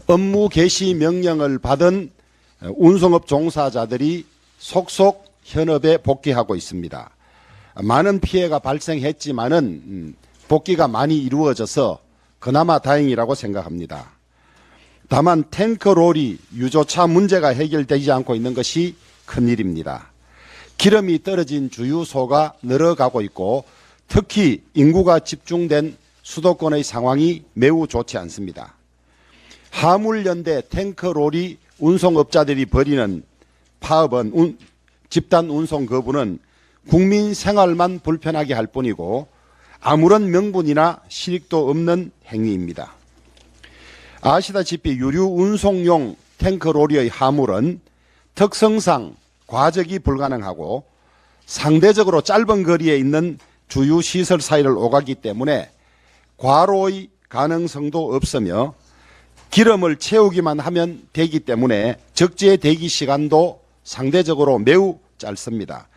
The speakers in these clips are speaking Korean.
업무 개시 명령을 받은 운송업 종사자들이 속속 현업에 복귀하고 있습니다. 많은 피해가 발생했지만은 복귀가 많이 이루어져서 그나마 다행이라고 생각합니다. 다만 탱크롤이 유조차 문제가 해결되지 않고 있는 것이 큰일입니다. 기름이 떨어진 주유소가 늘어가고 있고 특히 인구가 집중된 수도권의 상황이 매우 좋지 않습니다. 화물연대 탱크롤이 운송업자들이 벌이는 파업은 집단 운송 거부는 국민 생활만 불편하게 할 뿐이고 아무런 명분이나 실익도 없는 행위입니다. 아시다시피 유류 운송용 탱크롤의 화물은 특성상 과적이 불가능하고 상대적으로 짧은 거리에 있는 주유시설 사이를 오가기 때문에 과로의 가능성도 없으며 기름을 채우기만 하면 되기 때문에 적재 대기 시간도 상대적으로 매우 짧습니다.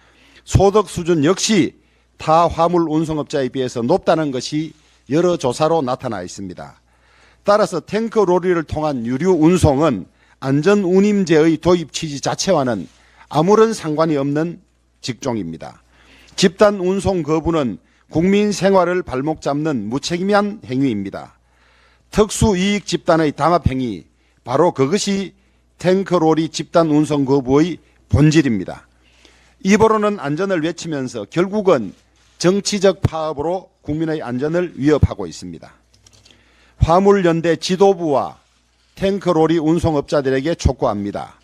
소득 수준 역시 타 화물 운송업자에 비해서 높다는 것이 여러 조사로 나타나 있습니다. 따라서 탱크로리를 통한 유류 운송은 안전운임제의 도입 취지 자체와는 아무런 상관이 없는 직종입니다. 집단 운송 거부는 국민 생활을 발목 잡는 무책임한 행위입니다. 특수이익 집단의 담합행위, 바로 그것이 탱크롤이 집단 운송 거부의 본질입니다. 입으로는 안전을 외치면서 결국은 정치적 파업으로 국민의 안전을 위협하고 있습니다. 화물연대 지도부와 탱크롤이 운송업자들에게 촉구합니다.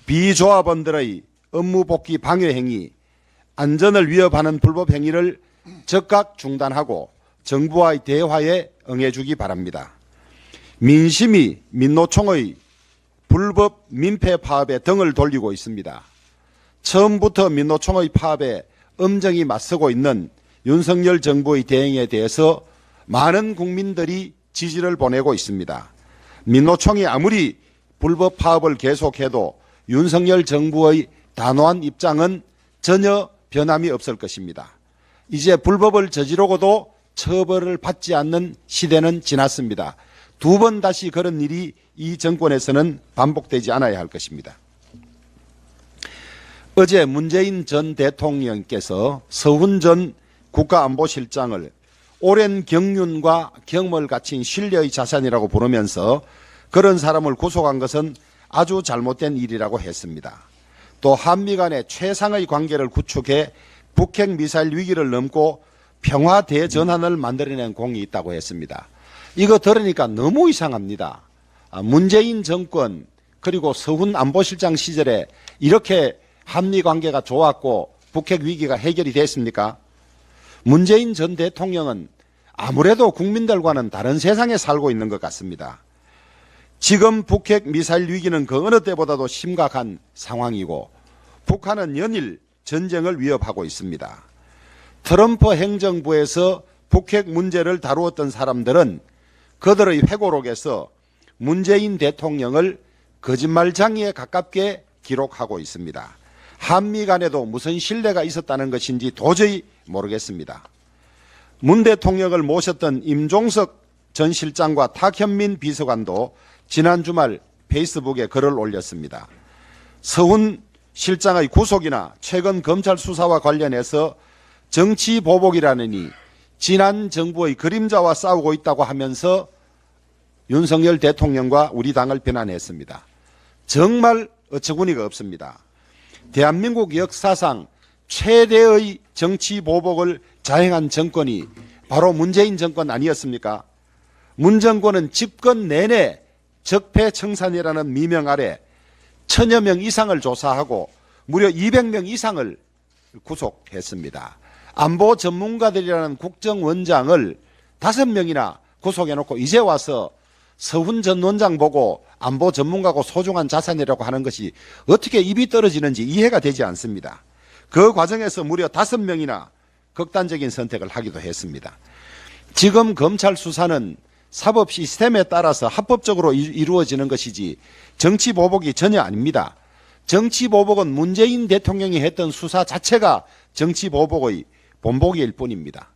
비조합원들의 업무 복귀 방해 행위, 안전을 위협하는 불법 행위를 즉각 중단하고 정부와의 대화에 응해주기 바랍니다. 민심이 민노총의 불법 민폐 파업에 등을 돌리고 있습니다. 처음부터 민노총의 파업에 엄정히 맞서고 있는 윤석열 정부의 대응에 대해서 많은 국민들이 지지를 보내고 있습니다. 민노총이 아무리 불법 파업을 계속해도 윤석열 정부의 단호한 입장은 전혀 변함이 없을 것입니다. 이제 불법을 저지르고도 처벌을 받지 않는 시대는 지났습니다. 두 번 다시 그런 일이 이 정권에서는 반복되지 않아야 할 것입니다. 어제 문재인 전 대통령께서 서훈 전 국가안보실장을 오랜 경륜과 경험을 갖춘 신뢰의 자산이라고 부르면서 그런 사람을 구속한 것은 아주 잘못된 일이라고 했습니다. 또 한미 간의 최상의 관계를 구축해 북핵 미사일 위기를 넘고 평화 대전환을 만들어낸 공이 있다고 했습니다. 이거 들으니까 너무 이상합니다. 문재인 정권 그리고 서훈 안보실장 시절에 이렇게 한미 관계가 좋았고 북핵 위기가 해결이 됐습니까? 문재인 전 대통령은 아무래도 국민들과는 다른 세상에 살고 있는 것 같습니다. 지금 북핵 미사일 위기는 그 어느 때보다도 심각한 상황이고 북한은 연일 전쟁을 위협하고 있습니다. 트럼프 행정부에서 북핵 문제를 다루었던 사람들은 그들의 회고록에서 문재인 대통령을 거짓말장이에 가깝게 기록하고 있습니다. 한미 간에도 무슨 신뢰가 있었다는 것인지 도저히 모르겠습니다. 문 대통령을 모셨던 임종석 전 실장과 탁현민 비서관도 지난 주말 페이스북에 글을 올렸습니다. 서훈 실장의 구속이나 최근 검찰 수사와 관련해서 정치 보복이라느니 지난 정부의 그림자와 싸우고 있다고 하면서 윤석열 대통령과 우리 당을 비난했습니다. 정말 어처구니가 없습니다. 대한민국 역사상 최대의 정치 보복을 자행한 정권이 바로 문재인 정권 아니었습니까? 문 정권은 집권 내내 적폐청산이라는 미명 아래 1000여 명 이상을 조사하고 무려 200명 이상을 구속했습니다. 안보 전문가들이라는 국정원장을 5명이나 구속해놓고 이제 와서 서훈 전 원장 보고 안보 전문가고 소중한 자산이라고 하는 것이 어떻게 입이 떨어지는지 이해가 되지 않습니다. 그 과정에서 무려 5명이나 극단적인 선택을 하기도 했습니다. 지금 검찰 수사는 사법 시스템에 따라서 합법적으로 이루어지는 것이지 정치 보복이 전혀 아닙니다. 정치 보복은 문재인 대통령이 했던 수사 자체가 정치 보복의 본보기일 뿐입니다.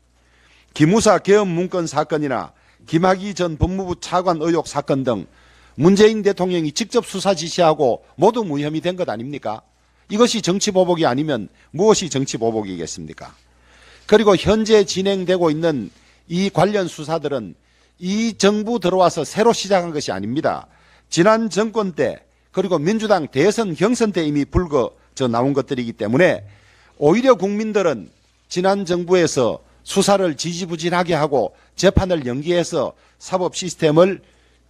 기무사 계엄 문건 사건이나 김학의 전 법무부 차관 의혹 사건 등 문재인 대통령이 직접 수사 지시하고 모두 무혐의 된 것 아닙니까? 이것이 정치보복이 아니면 무엇이 정치보복이겠습니까? 그리고 현재 진행되고 있는 이 관련 수사들은 이 정부 들어와서 새로 시작한 것이 아닙니다. 지난 정권 때 그리고 민주당 대선 경선 때 이미 불거져 나온 것들이기 때문에 오히려 국민들은 지난 정부에서 수사를 지지부진하게 하고 재판을 연기해서 사법 시스템을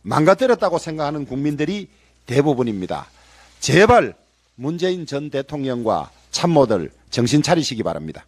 망가뜨렸다고 생각하는 국민들이 대부분입니다. 제발 문재인 전 대통령과 참모들 정신 차리시기 바랍니다.